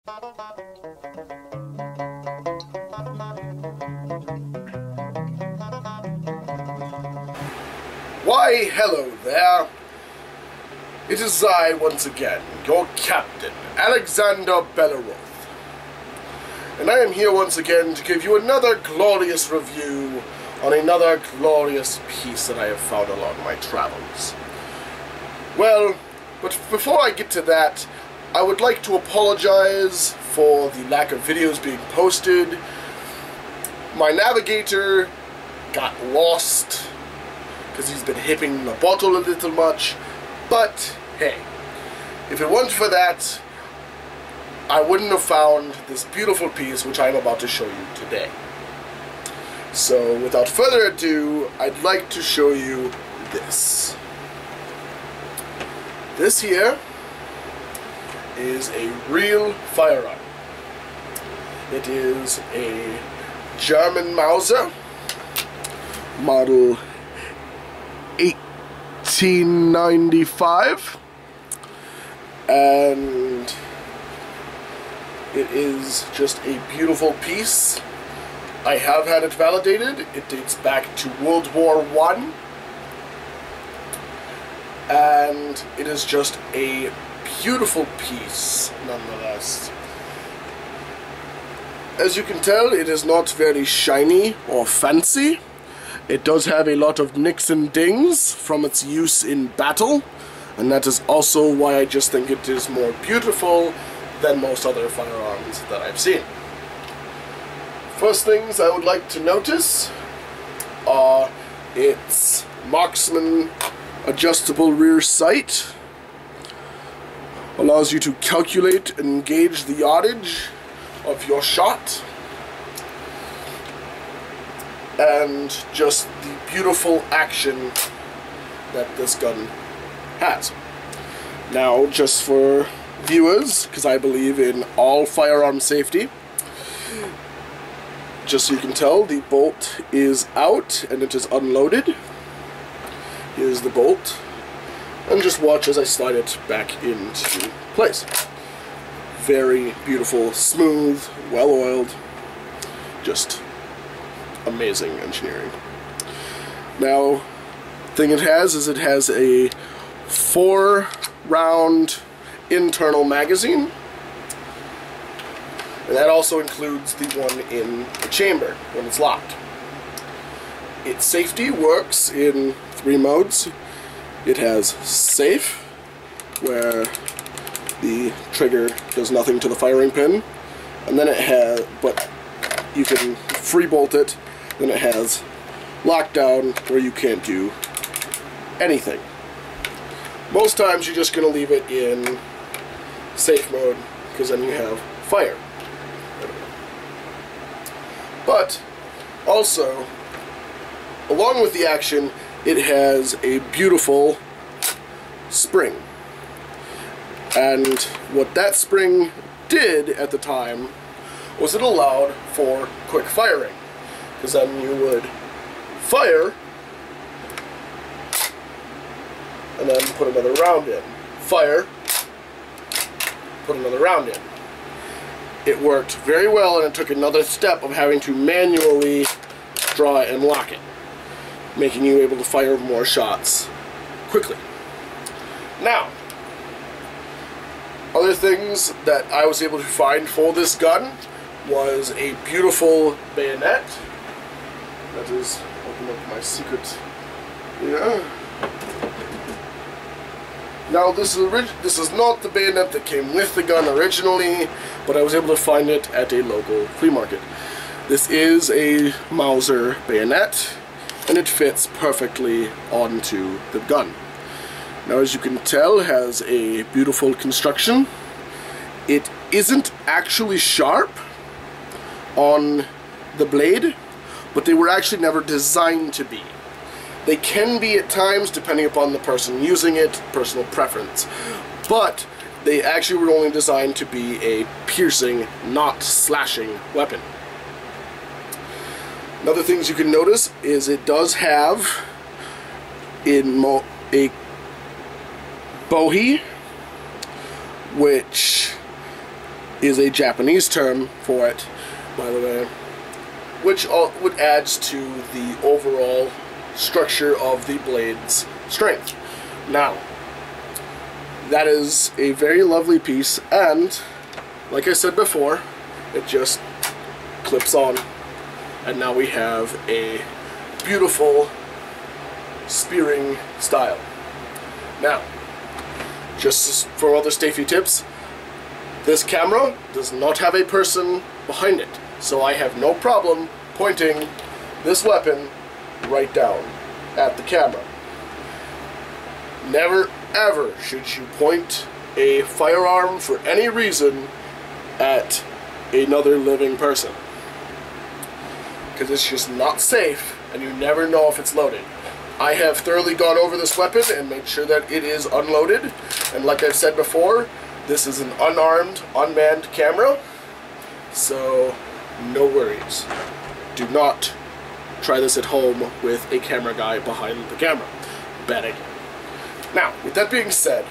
Why, hello there. It is I once again, your captain, Alexander Belleroth. And I am here once again to give you another glorious review on another glorious piece that I have found along my travels. Well, but before I get to that, I would like to apologize for the lack of videos being posted. My navigator got lost because he's been hipping the bottle a little much, but hey, if it weren't for that, I wouldn't have found this beautiful piece which I'm about to show you today. So without further ado, I'd like to show you this. This here is a real firearm. It is a German Mauser, model 1895, and it is just a beautiful piece. I have had it validated. It dates back to World War I, and it is just a beautiful piece nonetheless. As you can tell, it is not very shiny or fancy. It does have a lot of nicks and dings from its use in battle, and that is also why I just think it is more beautiful than most other firearms that I've seen. First things I would like to notice are its marksman adjustable rear sight. Allows you to calculate and gauge the yardage of your shot, and just the beautiful action that this gun has. Now, just for viewers, because I believe in all firearm safety, just so you can tell, the bolt is out and it is unloaded. Here's the bolt, and just watch as I slide it back into place. Very beautiful, smooth, well-oiled, just amazing engineering. Now, the thing it has is it has a 4-round internal magazine, and that also includes the one in the chamber when it's locked. Its safety works in 3 modes. It has safe, where the trigger does nothing to the firing pin, and then it has, but you can free bolt it. Then it has lockdown, where you can't do anything. Most times you're just going to leave it in safe mode, because then you have fire. But also, along with the action, it has a beautiful spring. And what that spring did at the time was it allowed for quick firing. Because then you would fire and then put another round in. Fire, put another round in. It worked very well, and it took another step of having to manually draw it and lock it, making you able to fire more shots quickly. Now, other things that I was able to find for this gun was a beautiful bayonet. That is, open up my secret here. Now, this is not the bayonet that came with the gun originally, but I was able to find it at a local flea market. This is a Mauser bayonet, and it fits perfectly onto the gun. Now, as you can tell, it has a beautiful construction. It isn't actually sharp on the blade, but they were actually never designed to be. They can be at times, depending upon the person using it, personal preference. But they actually were only designed to be a piercing, not slashing weapon. Another things you can notice is it does have a bowie, which is a Japanese term for it, by the way, which adds to the overall structure of the blade's strength. Now, that is a very lovely piece, and like I said before, it just clips on, and now we have a beautiful spearing style. Now, just for other safety tips, this camera does not have a person behind it, so I have no problem pointing this weapon right down at the camera. Never ever should you point a firearm for any reason at another living person, because it's just not safe and you never know if it's loaded. I have thoroughly gone over this weapon and made sure that it is unloaded, and like I've said before, this is an unarmed, unmanned camera, so no worries. Do not try this at home with a camera guy behind the camera. Bad idea. Now, with that being said,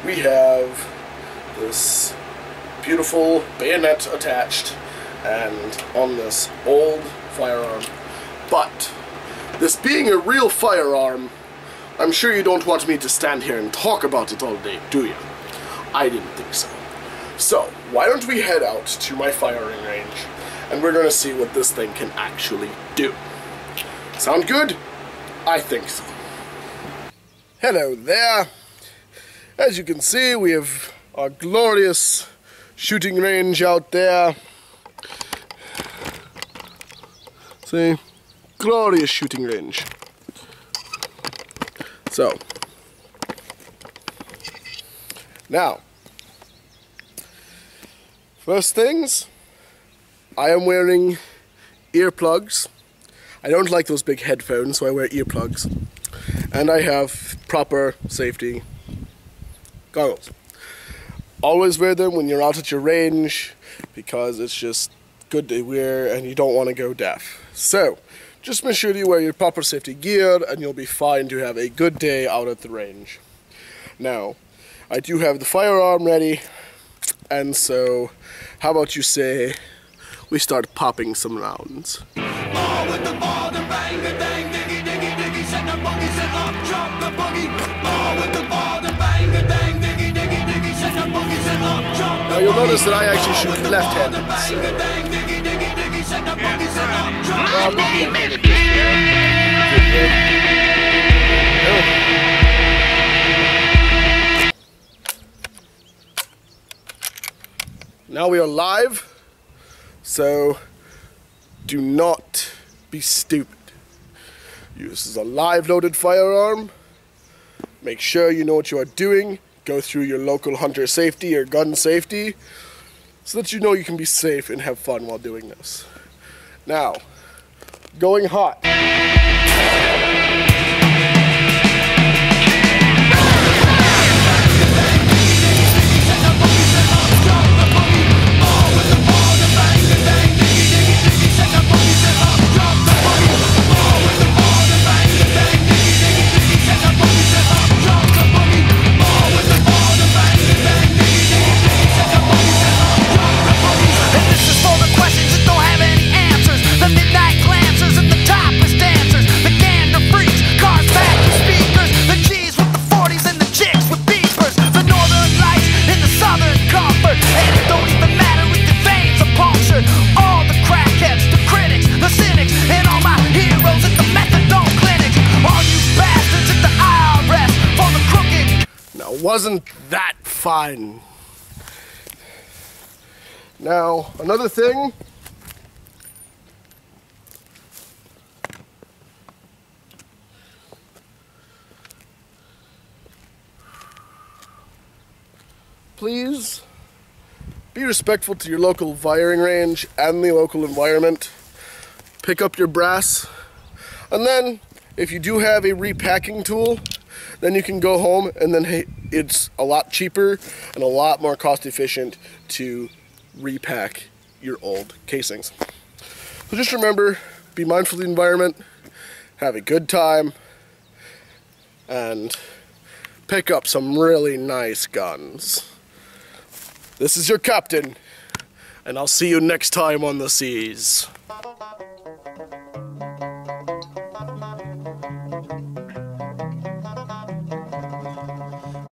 we have this beautiful bayonet attached and on this old firearm. But this being a real firearm, I'm sure you don't want me to stand here and talk about it all day, do you? I didn't think so. So, why don't we head out to my firing range, and we're gonna see what this thing can actually do. Sound good? I think so. Hello there. As you can see, we have our glorious shooting range out there. See? Glorious shooting range. So, now, first things, I am wearing earplugs. I don't like those big headphones, so I wear earplugs. And I have proper safety goggles. Always wear them when you're out at your range, because it's just good to wear and you don't want to go deaf. So, just make sure you wear your proper safety gear and you'll be fine to have a good day out at the range. Now, I do have the firearm ready, and so how about you say we start popping some rounds. Now you'll notice that I actually shoot left-handed. Now we are live, so do not be stupid. This is a live loaded firearm. Make sure you know what you are doing. Go through your local hunter safety or gun safety so that you know you can be safe and have fun while doing this. Now, going hot. Wasn't that fun? Now, another thing. Please be respectful to your local firing range and the local environment. Pick up your brass, and then if you do have a repacking tool, then you can go home, and then it's a lot cheaper and a lot more cost efficient to repack your old casings. So just remember, be mindful of the environment, have a good time, and pick up some really nice guns. This is your captain, and I'll see you next time on the seas.